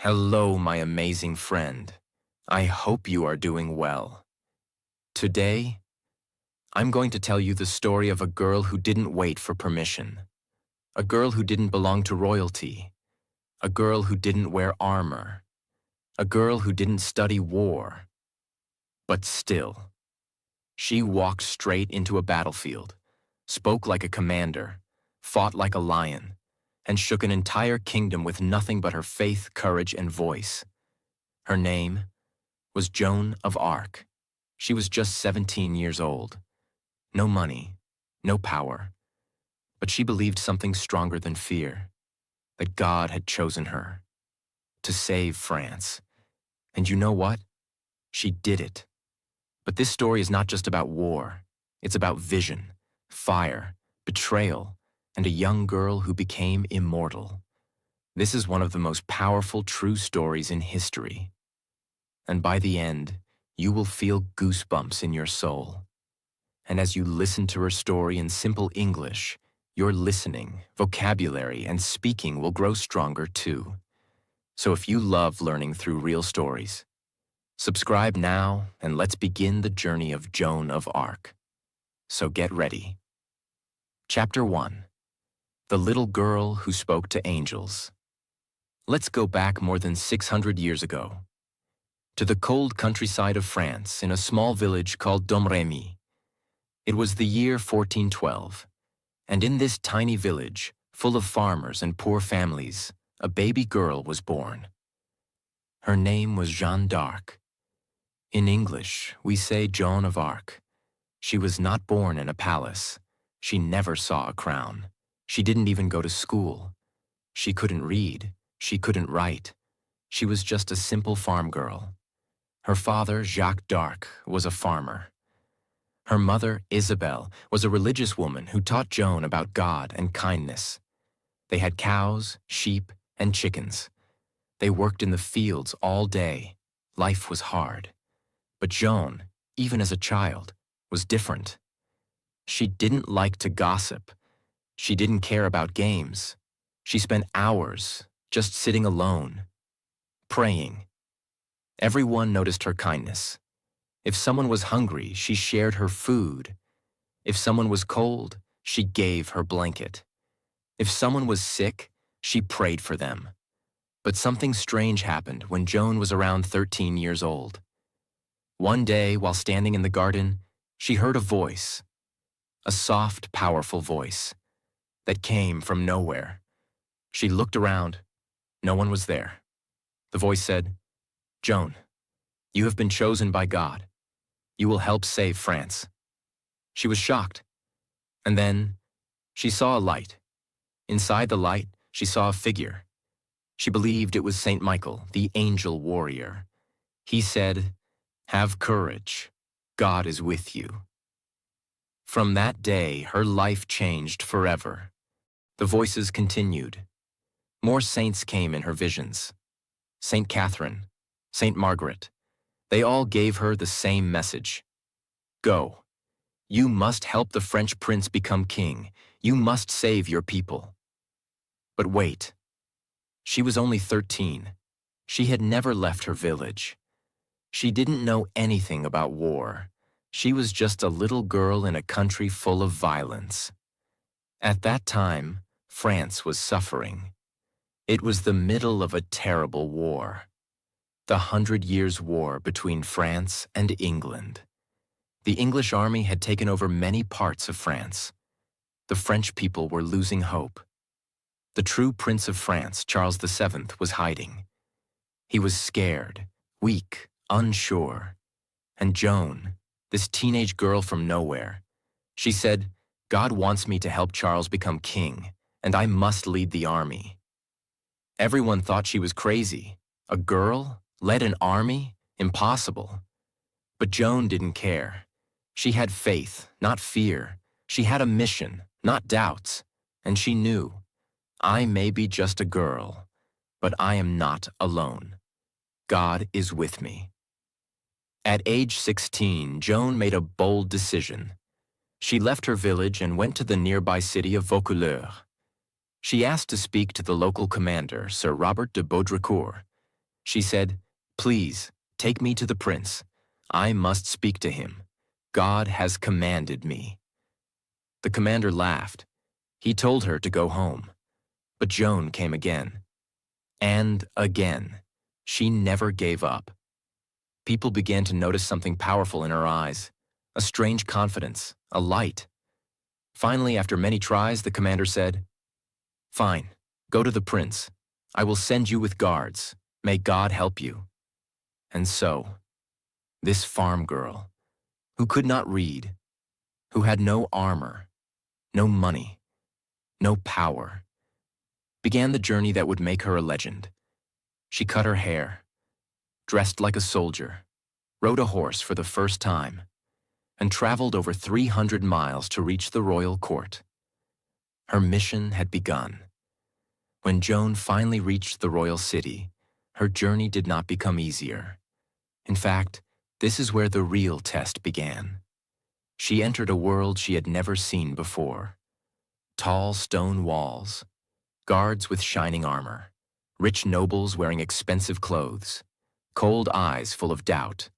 Hello, my amazing friend. I hope you are doing well. Today, I'm going to tell you the story of a girl who didn't wait for permission, a girl who didn't belong to royalty, a girl who didn't wear armor, a girl who didn't study war. But still, she walked straight into a battlefield, spoke like a commander, fought like a lion, and shook an entire kingdom with nothing but her faith, courage, and voice. Her name was Joan of Arc. She was just 17 years old. No money, no power. But she believed something stronger than fear, that God had chosen her to save France. And you know what? She did it. But this story is not just about war. It's about vision, fire, betrayal, and a young girl who became immortal. This is one of the most powerful true stories in history. And by the end, you will feel goosebumps in your soul. And as you listen to her story in simple English, your listening, vocabulary, and speaking will grow stronger too. So if you love learning through real stories, subscribe now and let's begin the journey of Joan of Arc. So get ready. Chapter 1. The Little Girl Who Spoke to Angels. Let's go back more than 600 years ago, to the cold countryside of France in a small village called Domremy. It was the year 1412, and in this tiny village, full of farmers and poor families, a baby girl was born. Her name was Jeanne d'Arc. In English, we say Joan of Arc. She was not born in a palace. She never saw a crown. She didn't even go to school. She couldn't read. She couldn't write. She was just a simple farm girl. Her father, Jacques d'Arc, was a farmer. Her mother, Isabelle, was a religious woman who taught Joan about God and kindness. They had cows, sheep, and chickens. They worked in the fields all day. Life was hard. But Joan, even as a child, was different. She didn't like to gossip. She didn't care about games. She spent hours just sitting alone, praying. Everyone noticed her kindness. If someone was hungry, she shared her food. If someone was cold, she gave her blanket. If someone was sick, she prayed for them. But something strange happened when Joan was around 13 years old. One day, while standing in the garden, she heard a voice, a soft, powerful voice that came from nowhere. She looked around. No one was there. The voice said, "Joan, you have been chosen by God. You will help save France." She was shocked. And then she saw a light. Inside the light, she saw a figure. She believed it was Saint Michael, the angel warrior. He said, "Have courage. God is with you." From that day, her life changed forever. The voices continued. More saints came in her visions. Saint Catherine, Saint Margaret. They all gave her the same message. Go. You must help the French prince become king. You must save your people. But wait. She was only 13. She had never left her village. She didn't know anything about war. She was just a little girl in a country full of violence. At that time, France was suffering. It was the middle of a terrible war. The 100 Years' War between France and England. The English army had taken over many parts of France. The French people were losing hope. The true Prince of France, Charles VII, was hiding. He was scared, weak, unsure. And Joan, this teenage girl from nowhere, she said, "God wants me to help Charles become king, and I must lead the army." Everyone thought she was crazy. A girl led an army? Impossible. But Joan didn't care. She had faith, not fear. She had a mission, not doubts. And she knew, I may be just a girl, but I am not alone. God is with me. At age 16, Joan made a bold decision. She left her village and went to the nearby city of Vaucouleurs. She asked to speak to the local commander, Sir Robert de Baudricourt. She said, "Please, take me to the prince. I must speak to him. God has commanded me." The commander laughed. He told her to go home. But Joan came again. And again. She never gave up. People began to notice something powerful in her eyes, a strange confidence, a light. Finally, after many tries, the commander said, "Fine, go to the prince. I will send you with guards. May God help you." And so, this farm girl, who could not read, who had no armor, no money, no power, began the journey that would make her a legend. She cut her hair, dressed like a soldier, rode a horse for the first time, and traveled over 300 miles to reach the royal court. Her mission had begun. When Joan finally reached the royal city, her journey did not become easier. In fact, this is where the real test began. She entered a world she had never seen before. Tall stone walls, guards with shining armor, rich nobles wearing expensive clothes, cold eyes full of doubt.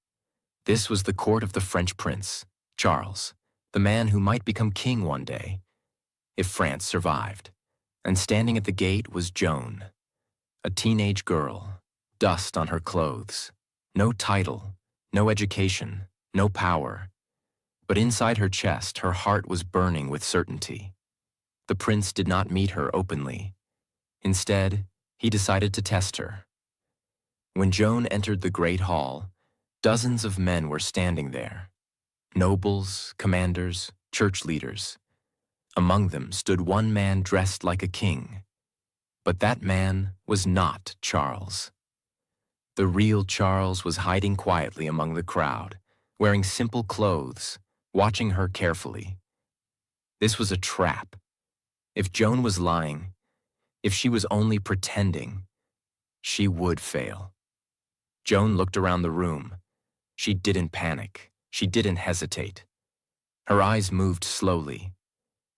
This was the court of the French prince, Charles, the man who might become king one day, if France survived. And standing at the gate was Joan, a teenage girl, dust on her clothes, no title, no education, no power. But inside her chest, her heart was burning with certainty. The prince did not meet her openly. Instead, he decided to test her. When Joan entered the great hall, dozens of men were standing there. Nobles, commanders, church leaders. Among them stood one man dressed like a king. But that man was not Charles. The real Charles was hiding quietly among the crowd, wearing simple clothes, watching her carefully. This was a trap. If Joan was lying, if she was only pretending, she would fail. Joan looked around the room. She didn't panic. She didn't hesitate. Her eyes moved slowly.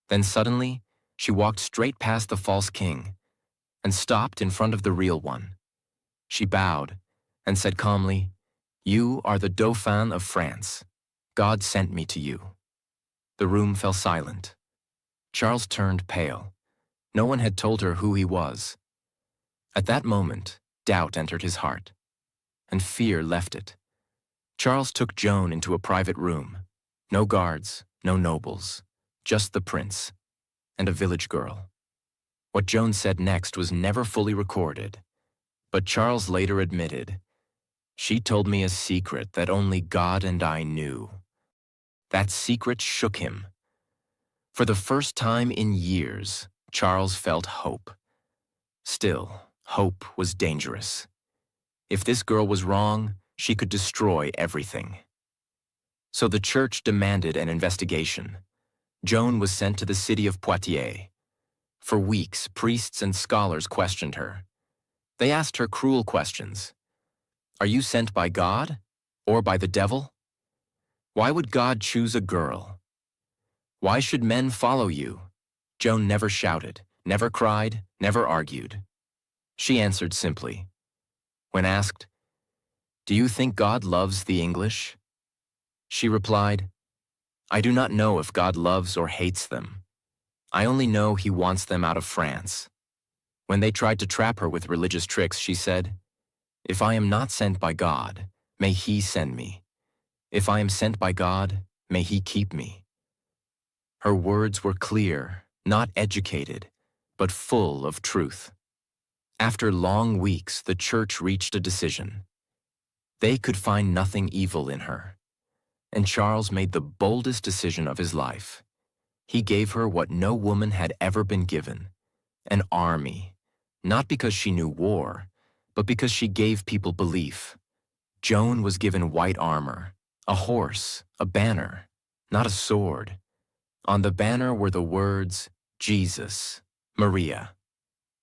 Then suddenly, she walked straight past the false king and stopped in front of the real one. She bowed and said calmly, "You are the Dauphin of France. God sent me to you." The room fell silent. Charles turned pale. No one had told her who he was. At that moment, doubt entered his heart, and fear left it. Charles took Joan into a private room. No guards, no nobles, just the prince and a village girl. What Joan said next was never fully recorded, but Charles later admitted, "She told me a secret that only God and I knew." That secret shook him. For the first time in years, Charles felt hope. Still, hope was dangerous. If this girl was wrong, she could destroy everything. So the church demanded an investigation. Joan was sent to the city of Poitiers. For weeks, priests and scholars questioned her. They asked her cruel questions. Are you sent by God or by the devil? Why would God choose a girl? Why should men follow you? Joan never shouted, never cried, never argued. She answered simply. When asked, "Do you think God loves the English?" she replied, "I do not know if God loves or hates them. I only know he wants them out of France." When they tried to trap her with religious tricks, she said, "If I am not sent by God, may he send me. If I am sent by God, may he keep me." Her words were clear, not educated, but full of truth. After long weeks, the church reached a decision. They could find nothing evil in her. And Charles made the boldest decision of his life. He gave her what no woman had ever been given, an army, not because she knew war, but because she gave people belief. Joan was given white armor, a horse, a banner, not a sword. On the banner were the words, Jesus, Maria.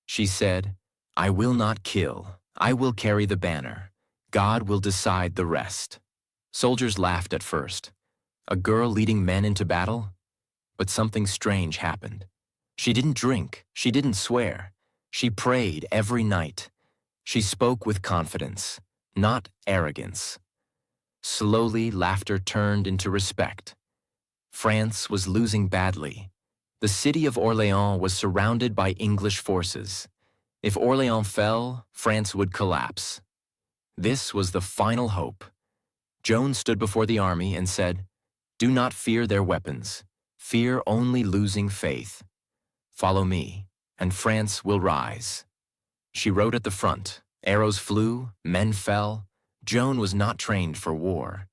She said, "I will not kill. I will carry the banner. God will decide the rest." Soldiers laughed at first. A girl leading men into battle? But something strange happened. She didn't drink. She didn't swear. She prayed every night. She spoke with confidence, not arrogance. Slowly, laughter turned into respect. France was losing badly. The city of Orléans was surrounded by English forces. If Orléans fell, France would collapse. This was the final hope. Joan stood before the army and said, "Do not fear their weapons. Fear only losing faith. Follow me, and France will rise." She rode at the front. Arrows flew, men fell. Joan was not trained for war,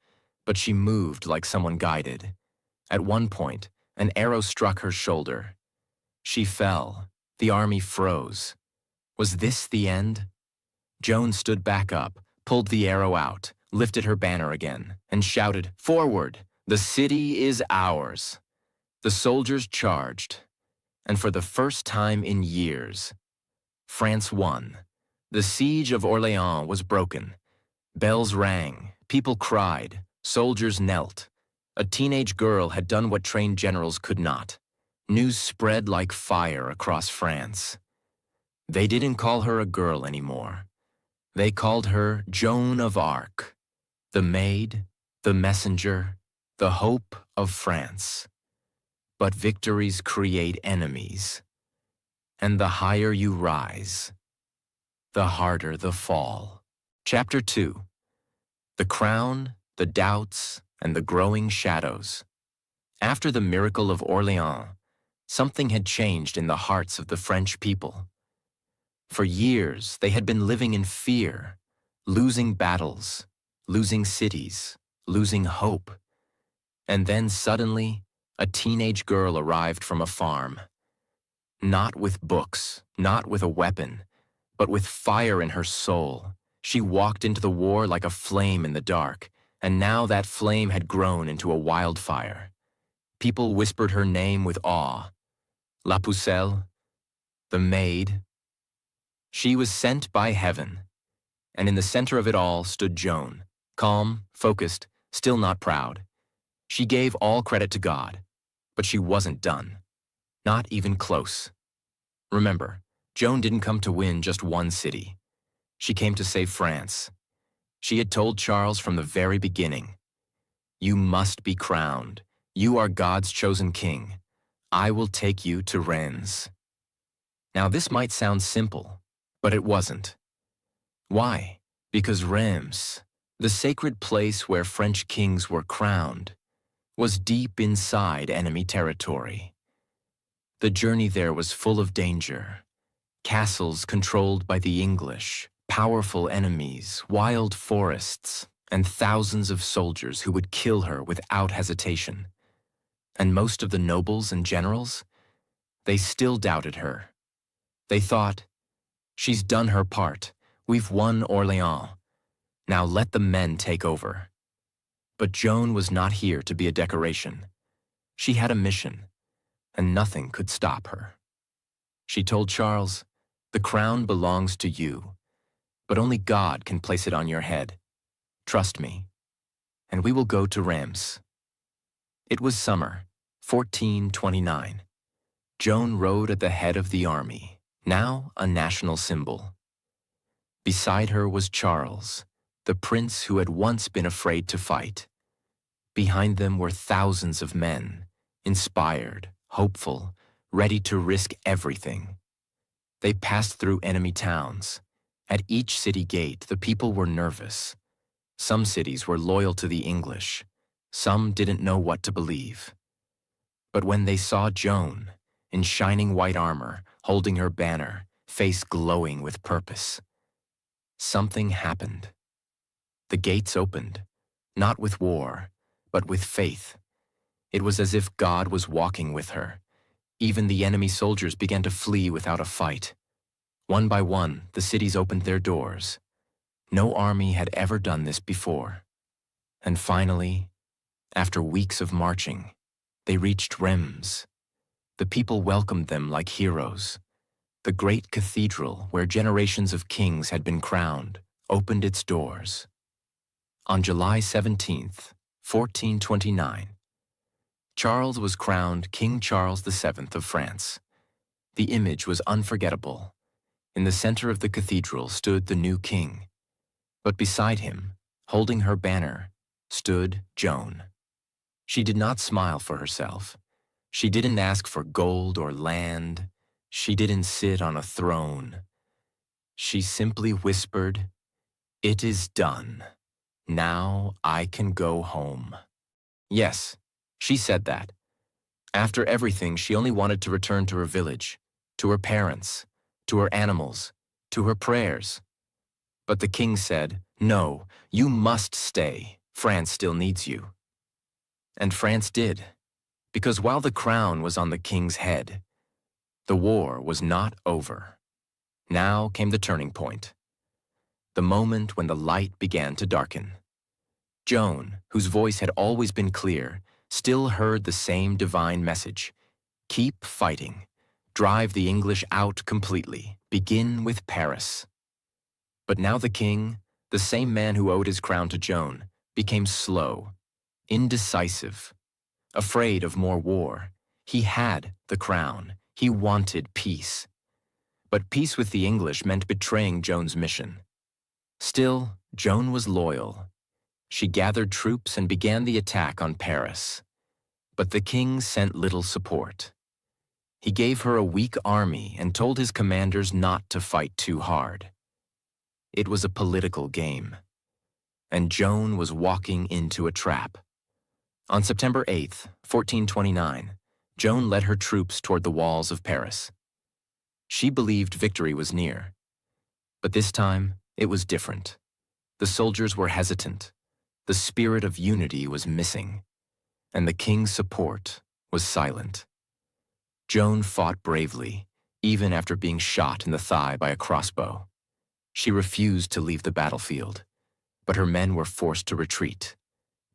but she moved like someone guided. At one point, an arrow struck her shoulder. She fell. The army froze. Was this the end? Joan stood back up, pulled the arrow out, lifted her banner again, and shouted, "Forward! The city is ours!" The soldiers charged, and for the first time in years, France won. The siege of Orléans was broken. Bells rang, people cried, soldiers knelt. A teenage girl had done what trained generals could not. News spread like fire across France. They didn't call her a girl anymore. They called her Joan of Arc, the maid, the messenger, the hope of France. But victories create enemies, and the higher you rise, the harder the fall. Chapter 2. The Crown, the Doubts, and the Growing Shadows. After the miracle of Orléans, something had changed in the hearts of the French people. For years, they had been living in fear, losing battles, losing cities, losing hope. And then suddenly, a teenage girl arrived from a farm. Not with books, not with a weapon, but with fire in her soul. She walked into the war like a flame in the dark, and now that flame had grown into a wildfire. People whispered her name with awe. La Pucelle, the maid. She was sent by heaven, and in the center of it all stood Joan, calm, focused, still not proud. She gave all credit to God, but she wasn't done. Not even close. Remember, Joan didn't come to win just one city. She came to save France. She had told Charles from the very beginning, "You must be crowned. You are God's chosen king. I will take you to Rennes." Now this might sound simple, but it wasn't. Why? Because Reims, the sacred place where French kings were crowned, was deep inside enemy territory. The journey there was full of danger. Castles controlled by the English, powerful enemies, wild forests, and thousands of soldiers who would kill her without hesitation. And most of the nobles and generals, they still doubted her. They thought, "She's done her part. We've won Orléans. Now let the men take over." But Joan was not here to be a decoration. She had a mission, and nothing could stop her. She told Charles, "The crown belongs to you, but only God can place it on your head. Trust me, and we will go to Reims." It was summer, 1429. Joan rode at the head of the army, now a national symbol. Beside her was Charles, the prince who had once been afraid to fight. Behind them were thousands of men, inspired, hopeful, ready to risk everything. They passed through enemy towns. At each city gate, the people were nervous. Some cities were loyal to the English. Some didn't know what to believe. But when they saw Joan, in shining white armor, holding her banner, face glowing with purpose, something happened. The gates opened, not with war, but with faith. It was as if God was walking with her. Even the enemy soldiers began to flee without a fight. One by one, the cities opened their doors. No army had ever done this before. And finally, after weeks of marching, they reached Reims. The people welcomed them like heroes. The great cathedral, where generations of kings had been crowned, opened its doors. On July 17th, 1429, Charles was crowned King Charles VII of France. The image was unforgettable. In the center of the cathedral stood the new king, but beside him, holding her banner, stood Joan. She did not smile for herself. She didn't ask for gold or land. She didn't sit on a throne. She simply whispered, "It is done. Now I can go home." Yes, she said that. After everything, she only wanted to return to her village, to her parents, to her animals, to her prayers. But the king said, "No, you must stay. France still needs you." And France did, because while the crown was on the king's head, the war was not over. Now came the turning point, the moment when the light began to darken. Joan, whose voice had always been clear, still heard the same divine message. Keep fighting. Drive the English out completely. Begin with Paris. But now the king, the same man who owed his crown to Joan, became slow, indecisive, afraid of more war. He had the crown. He wanted peace. But peace with the English meant betraying Joan's mission. Still, Joan was loyal. She gathered troops and began the attack on Paris. But the king sent little support. He gave her a weak army and told his commanders not to fight too hard. It was a political game, and Joan was walking into a trap. On September 8th, 1429, Joan led her troops toward the walls of Paris. She believed victory was near. But this time, it was different. The soldiers were hesitant. The spirit of unity was missing, and the king's support was silent. Joan fought bravely, even after being shot in the thigh by a crossbow. She refused to leave the battlefield, but her men were forced to retreat.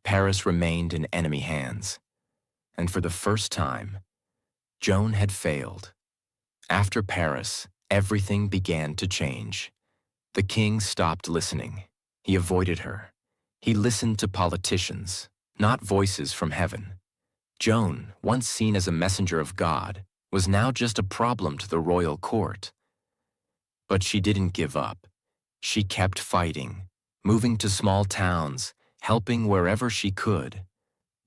Paris remained in enemy hands, and for the first time, Joan had failed. After Paris, everything began to change. The king stopped listening. He avoided her. He listened to politicians, not voices from heaven. Joan, once seen as a messenger of God, was now just a problem to the royal court. But she didn't give up. She kept fighting, moving to small towns, helping wherever she could.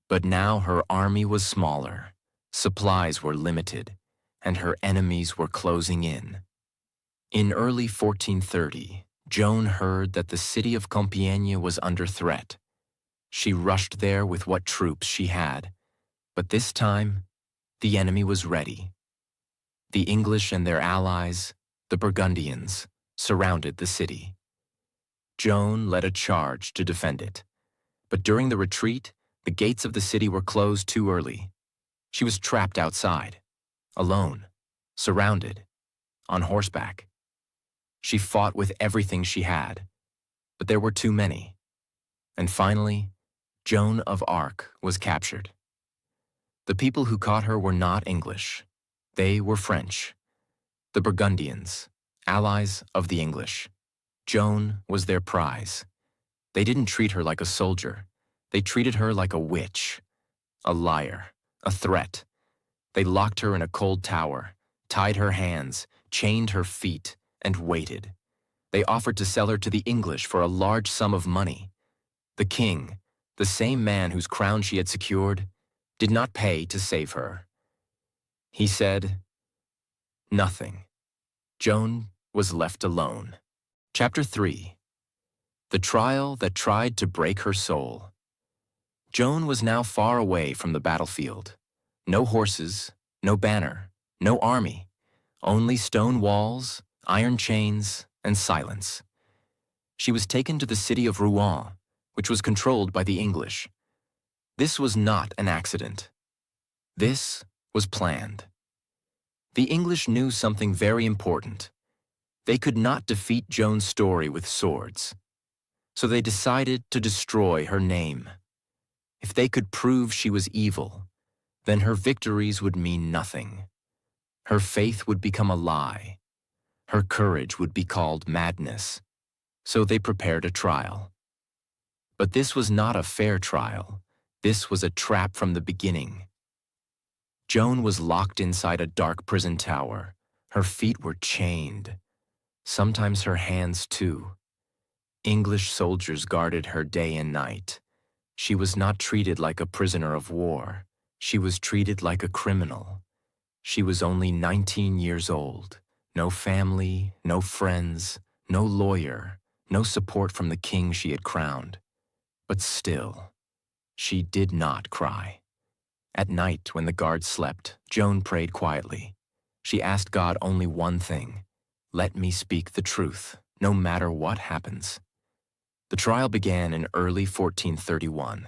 But now her army was smaller, supplies were limited, and her enemies were closing in. In early 1430, Joan heard that the city of Compiègne was under threat. She rushed there with what troops she had, but this time, the enemy was ready. The English and their allies, the Burgundians, surrounded the city. Joan led a charge to defend it, but during the retreat, the gates of the city were closed too early. She was trapped outside, alone, surrounded, on horseback. She fought with everything she had, but there were too many. And finally, Joan of Arc was captured. The people who caught her were not English. They were French. The Burgundians, allies of the English. Joan was their prize. They didn't treat her like a soldier. They treated her like a witch, a liar, a threat. They locked her in a cold tower, tied her hands, chained her feet, and waited. They offered to sell her to the English for a large sum of money. The king, the same man whose crown she had secured, did not pay to save her. He said nothing. Joan was left alone. Chapter 3. The trial that tried to break her soul. Joan was now far away from the battlefield. No horses, no banner, no army, only stone walls, iron chains, and silence. She was taken to the city of Rouen, which was controlled by the English. This was not an accident. This was planned. The English knew something very important. They could not defeat Joan's story with swords, so they decided to destroy her name. If they could prove she was evil, then her victories would mean nothing. Her faith would become a lie. Her courage would be called madness. So they prepared a trial. But this was not a fair trial. This was a trap from the beginning. Joan was locked inside a dark prison tower. Her feet were chained. sometimes her hands too. English soldiers guarded her day and night. She was not treated like a prisoner of war. She was treated like a criminal. She was only 19 years old. No family, no friends, no lawyer, no support from the king she had crowned. But still, she did not cry. At night, when the guards slept, Joan prayed quietly. She asked God only one thing: let me speak the truth, no matter what happens. The trial began in early 1431.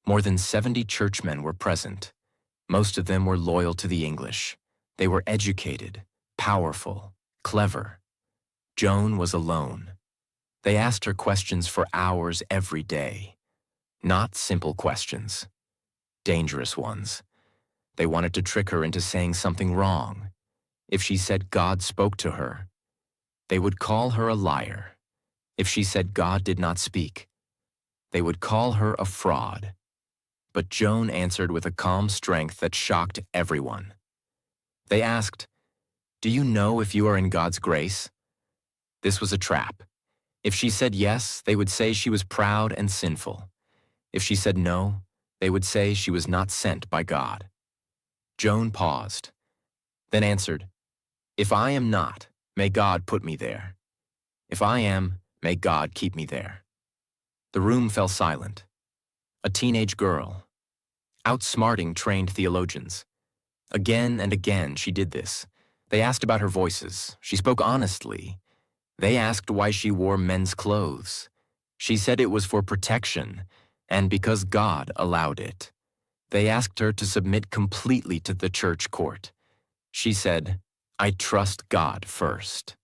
More than 70 churchmen were present. Most of them were loyal to the English. They were educated, powerful, clever. Joan was alone. They asked her questions for hours every day. Not simple questions, dangerous ones. They wanted to trick her into saying something wrong. If she said God spoke to her, they would call her a liar. If she said God did not speak, they would call her a fraud. But Joan answered with a calm strength that shocked everyone. They asked, "Do you know if you are in God's grace?" This was a trap. If she said yes, they would say she was proud and sinful. If she said no, they would say she was not sent by God. Joan paused, then answered, "If I am not, may God put me there. If I am, may God keep me there." The room fell silent. A teenage girl, outsmarting trained theologians. Again and again she did this. They asked about her voices. She spoke honestly. They asked why she wore men's clothes. She said it was for protection, and because God allowed it. They asked her to submit completely to the church court. She said, "I trust God first."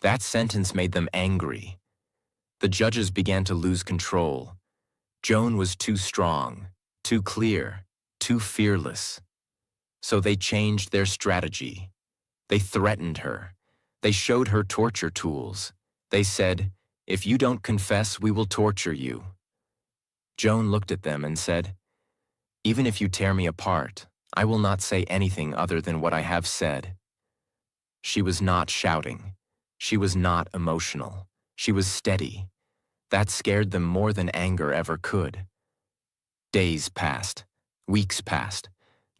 That sentence made them angry. The judges began to lose control. Joan was too strong, too clear, too fearless. So they changed their strategy. They threatened her. They showed her torture tools. They said, "If you don't confess, we will torture you." Joan looked at them and said, "Even if you tear me apart, I will not say anything other than what I have said." She was not shouting. She was not emotional. She was steady. That scared them more than anger ever could. Days passed. Weeks passed.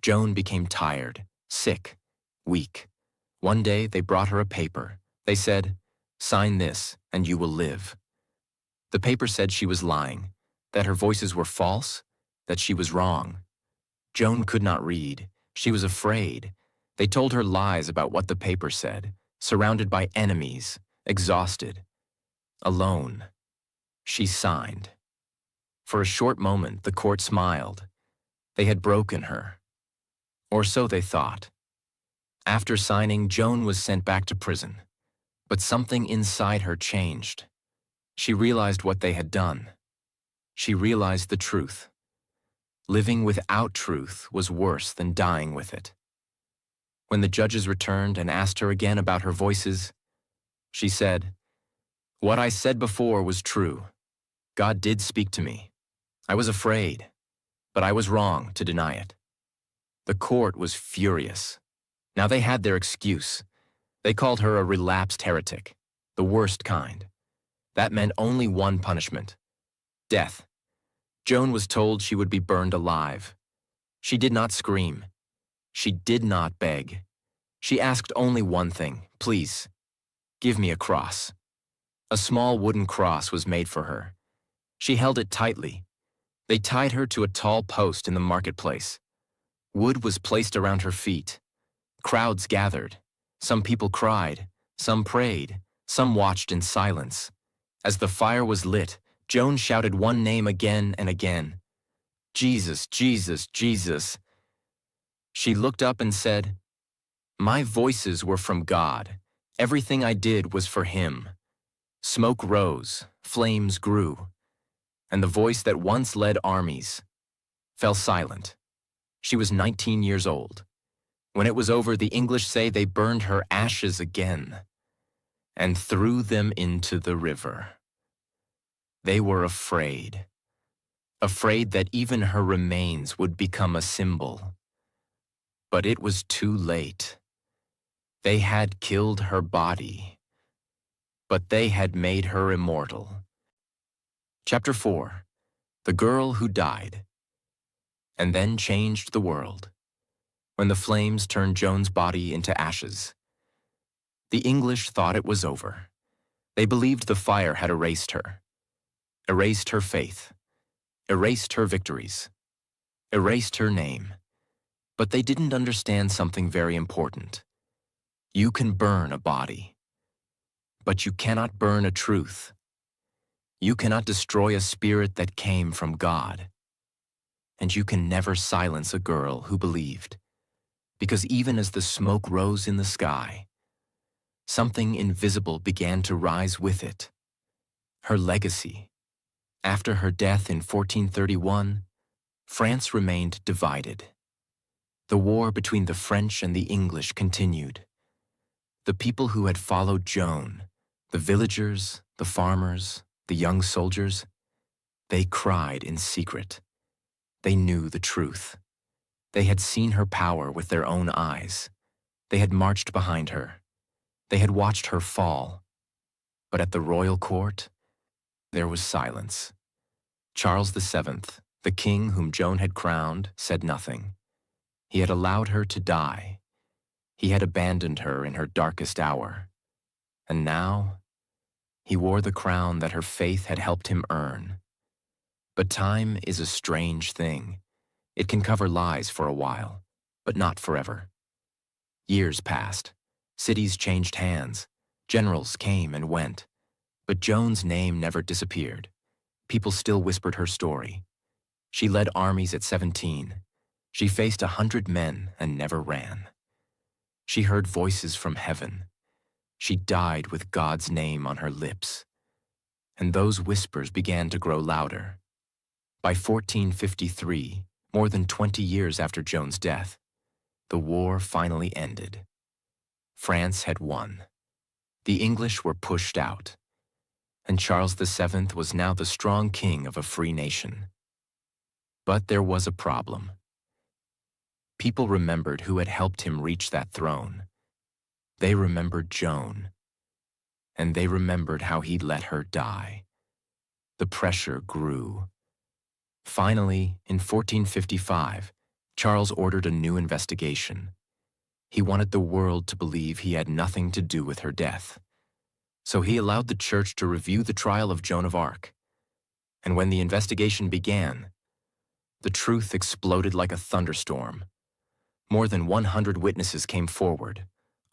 Joan became tired, sick, weak. One day they brought her a paper. They said, "Sign this and you will live." The paper said she was lying, that her voices were false, that she was wrong. Joan could not read. She was afraid. They told her lies about what the paper said, surrounded by enemies, exhausted, alone. She signed. For a short moment, the court smiled. They had broken her. Or so they thought. After signing, Joan was sent back to prison. But something inside her changed. She realized what they had done. She realized the truth. Living without truth was worse than dying with it. When the judges returned and asked her again about her voices, she said, "What I said before was true. God did speak to me. I was afraid, but I was wrong to deny it." The court was furious. Now they had their excuse. They called her a relapsed heretic, the worst kind. That meant only one punishment: death. Joan was told she would be burned alive. She did not scream. She did not beg. She asked only one thing: "Please, give me a cross." A small wooden cross was made for her. She held it tightly. They tied her to a tall post in the marketplace. Wood was placed around her feet. Crowds gathered. Some people cried, some prayed, some watched in silence. As the fire was lit, Joan shouted one name again and again: "Jesus, Jesus, Jesus." She looked up and said, "My voices were from God. Everything I did was for Him." Smoke rose, flames grew, and the voice that once led armies fell silent. She was 19 years old. When it was over, the English say they burned her ashes again and threw them into the river. They were afraid that even her remains would become a symbol. But it was too late. They had killed her body, but they had made her immortal. Chapter 4. The Girl Who Died, and then changed the world. When the flames turned Joan's body into ashes, the English thought it was over. They believed the fire had erased her faith, erased her victories, erased her name. But they didn't understand something very important. You can burn a body, but you cannot burn a truth. You cannot destroy a spirit that came from God. And you can never silence a girl who believed, because even as the smoke rose in the sky, something invisible began to rise with it. Her legacy. After her death in 1431, France remained divided. The war between the French and the English continued. The people who had followed Joan, the villagers, the farmers, the young soldiers, they cried in secret. They knew the truth. They had seen her power with their own eyes. They had marched behind her. They had watched her fall. But at the royal court, there was silence. Charles VII, the king whom Joan had crowned, said nothing. He had allowed her to die. He had abandoned her in her darkest hour. And now, he wore the crown that her faith had helped him earn. But time is a strange thing. It can cover lies for a while, but not forever. Years passed. Cities changed hands. Generals came and went. But Joan's name never disappeared. People still whispered her story. She led armies at 17. She faced 100 men and never ran. She heard voices from heaven. She died with God's name on her lips. And those whispers began to grow louder. By 1453, more than 20 years after Joan's death, the war finally ended. France had won. The English were pushed out. And Charles VII was now the strong king of a free nation. But there was a problem. People remembered who had helped him reach that throne. They remembered Joan. And they remembered how he let her die. The pressure grew. Finally, in 1455, Charles ordered a new investigation. He wanted the world to believe he had nothing to do with her death. So he allowed the church to review the trial of Joan of Arc. And when the investigation began, the truth exploded like a thunderstorm. More than 100 witnesses came forward.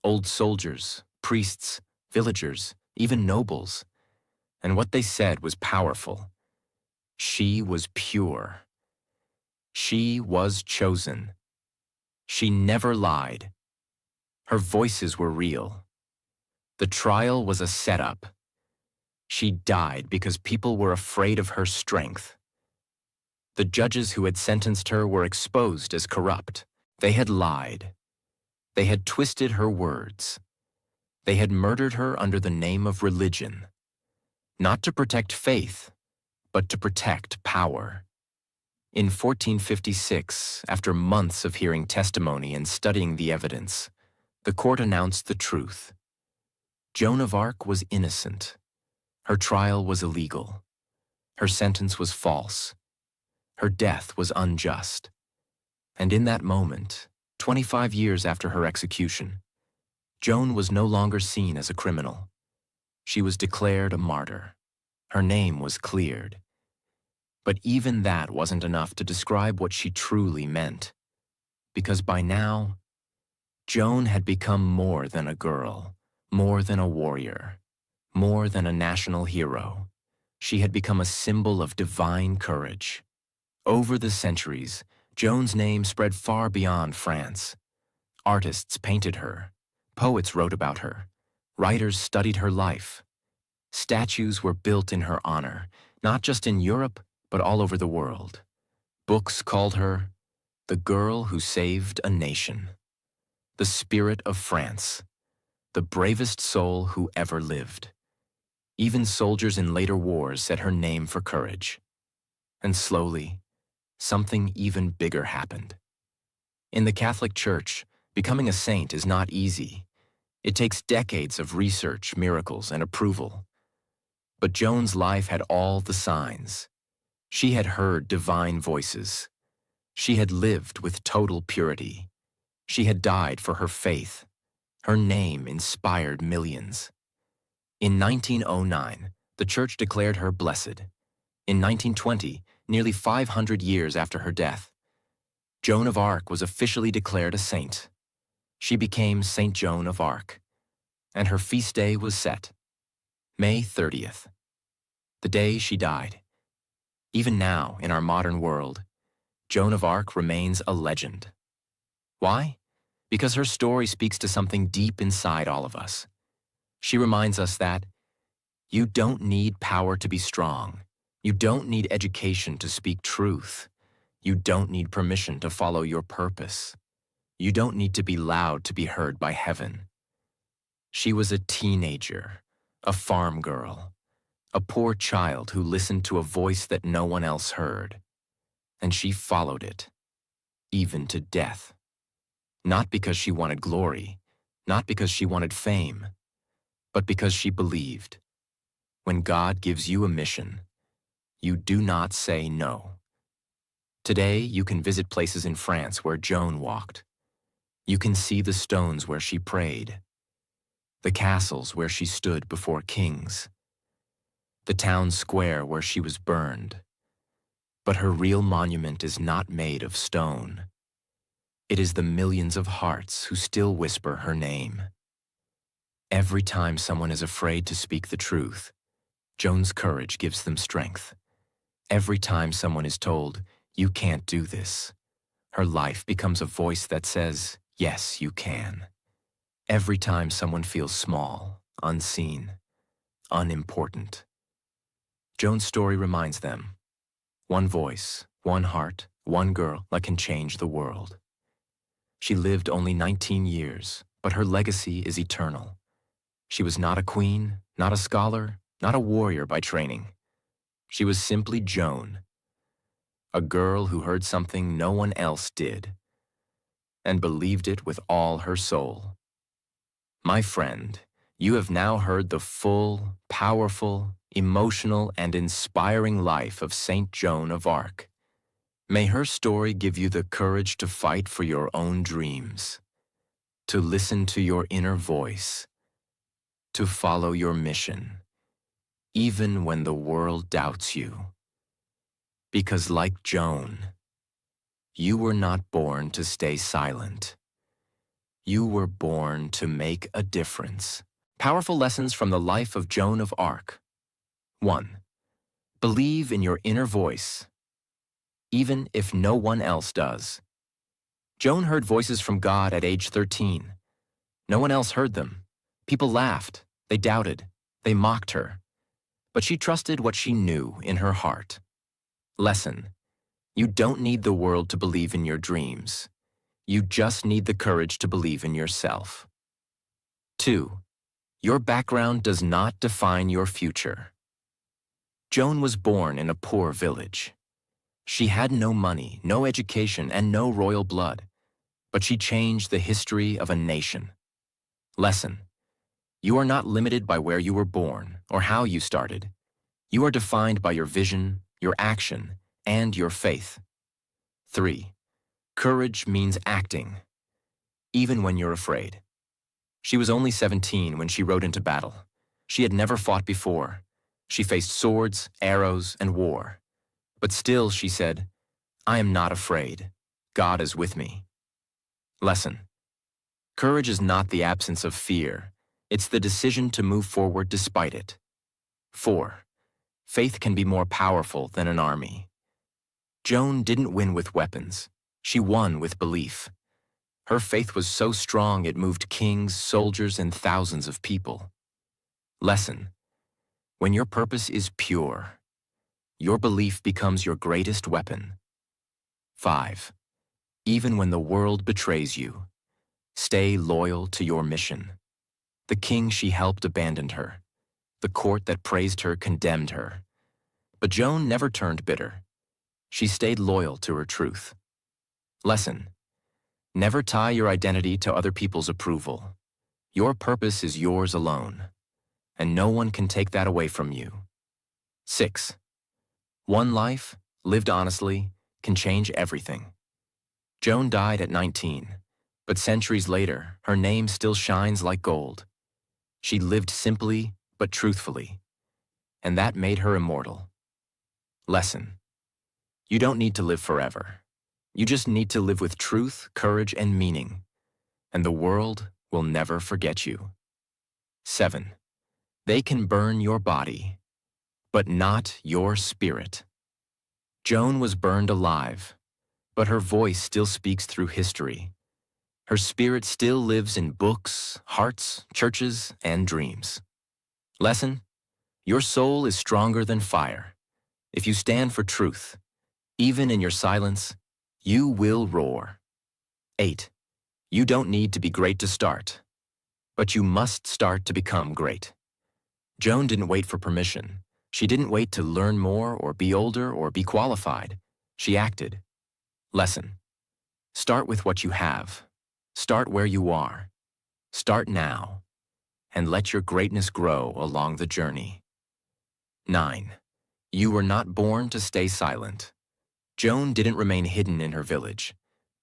Old soldiers, priests, villagers, even nobles. And what they said was powerful. She was pure. She was chosen. She never lied. Her voices were real. The trial was a setup. She died because people were afraid of her strength. The judges who had sentenced her were exposed as corrupt. They had lied. They had twisted her words. They had murdered her under the name of religion, not to protect faith, but to protect power. In 1456, after months of hearing testimony and studying the evidence, the court announced the truth. Joan of Arc was innocent. Her trial was illegal. Her sentence was false. Her death was unjust. And in that moment, 25 years after her execution, Joan was no longer seen as a criminal. She was declared a martyr. Her name was cleared. But even that wasn't enough to describe what she truly meant. Because by now, Joan had become more than a girl, more than a warrior, more than a national hero. She had become a symbol of divine courage. Over the centuries, Joan's name spread far beyond France. Artists painted her. Poets wrote about her. Writers studied her life. Statues were built in her honor, not just in Europe, but all over the world. Books called her the girl who saved a nation, the spirit of France, the bravest soul who ever lived. Even soldiers in later wars said her name for courage. And slowly, something even bigger happened. In the Catholic Church, becoming a saint is not easy. It takes decades of research, miracles, and approval. But Joan's life had all the signs. She had heard divine voices. She had lived with total purity. She had died for her faith. Her name inspired millions. In 1909, the church declared her blessed. In 1920, nearly 500 years after her death, Joan of Arc was officially declared a saint. She became Saint Joan of Arc, and her feast day was set, May 30th, the day she died. Even now, in our modern world, Joan of Arc remains a legend. Why? Because her story speaks to something deep inside all of us. She reminds us that you don't need power to be strong. You don't need education to speak truth. You don't need permission to follow your purpose. You don't need to be loud to be heard by heaven. She was a teenager, a farm girl, a poor child who listened to a voice that no one else heard. And she followed it, even to death. Not because she wanted glory, not because she wanted fame, but because she believed. When God gives you a mission, you do not say no. Today, you can visit places in France where Joan walked. You can see the stones where she prayed, the castles where she stood before kings, the town square where she was burned. But her real monument is not made of stone. It is the millions of hearts who still whisper her name. Every time someone is afraid to speak the truth, Joan's courage gives them strength. Every time someone is told, "You can't do this," her life becomes a voice that says, "Yes, you can." Every time someone feels small, unseen, unimportant, Joan's story reminds them, one voice, one heart, one girl that can change the world. She lived only 19 years, but her legacy is eternal. She was not a queen, not a scholar, not a warrior by training. She was simply Joan, a girl who heard something no one else did, and believed it with all her soul. My friend, you have now heard the full, powerful, emotional, and inspiring life of Saint Joan of Arc. May her story give you the courage to fight for your own dreams, to listen to your inner voice, to follow your mission, even when the world doubts you. Because like Joan, you were not born to stay silent. You were born to make a difference. Powerful lessons from the life of Joan of Arc. 1. Believe in your inner voice, even if no one else does. Joan heard voices from God at age 13. No one else heard them. People laughed, they doubted, they mocked her. But she trusted what she knew in her heart. Lesson: you don't need the world to believe in your dreams. You just need the courage to believe in yourself. 2. Your background does not define your future. Joan was born in a poor village. She had no money, no education, and no royal blood, but she changed the history of a nation. Lesson: you are not limited by where you were born or how you started. You are defined by your vision, your action, and your faith. 3. Courage means acting, even when you're afraid. She was only 17 when she rode into battle. She had never fought before. She faced swords, arrows, and war. But still, she said, "I am not afraid. God is with me." Lesson: courage is not the absence of fear. It's the decision to move forward despite it. 4. Faith can be more powerful than an army. Joan didn't win with weapons. She won with belief. Her faith was so strong it moved kings, soldiers, and thousands of people. Lesson: when your purpose is pure, your belief becomes your greatest weapon. 5. Even when the world betrays you, stay loyal to your mission. The king she helped abandoned her. The court that praised her condemned her. But Joan never turned bitter. She stayed loyal to her truth. Lesson: never tie your identity to other people's approval. Your purpose is yours alone, and no one can take that away from you. 6. One life, lived honestly, can change everything. Joan died at 19, but centuries later, her name still shines like gold. She lived simply but truthfully, and that made her immortal. Lesson: you don't need to live forever. You just need to live with truth, courage, and meaning, and the world will never forget you. 7. They can burn your body, but not your spirit. Joan was burned alive, but her voice still speaks through history. Her spirit still lives in books, hearts, churches, and dreams. Lesson: your soul is stronger than fire. If you stand for truth, even in your silence, you will roar. 8. You don't need to be great to start, but you must start to become great. Joan didn't wait for permission. She didn't wait to learn more or be older or be qualified. She acted. Lesson: start with what you have. Start where you are. Start now, and let your greatness grow along the journey. 9. You were not born to stay silent. Joan didn't remain hidden in her village.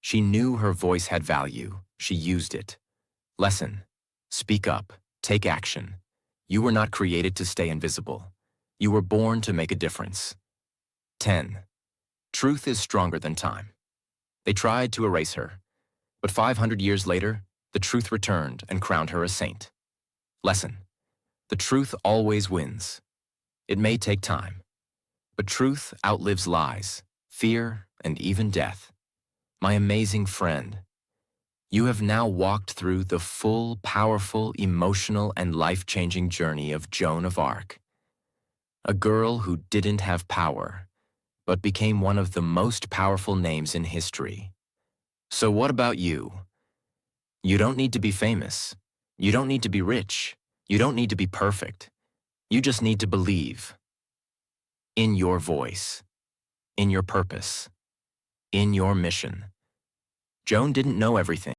She knew her voice had value. She used it. Lesson: speak up. Take action. You were not created to stay invisible. You were born to make a difference. 10. Truth is stronger than time. They tried to erase her, but 500 years later, the truth returned and crowned her a saint. Lesson: the truth always wins. It may take time, but truth outlives lies, fear, and even death. My amazing friend, you have now walked through the full, powerful, emotional, and life-changing journey of Joan of Arc, a girl who didn't have power, but became one of the most powerful names in history. So what about you? You don't need to be famous. You don't need to be rich. You don't need to be perfect. You just need to believe in your voice, in your purpose, in your mission. Joan didn't know everything.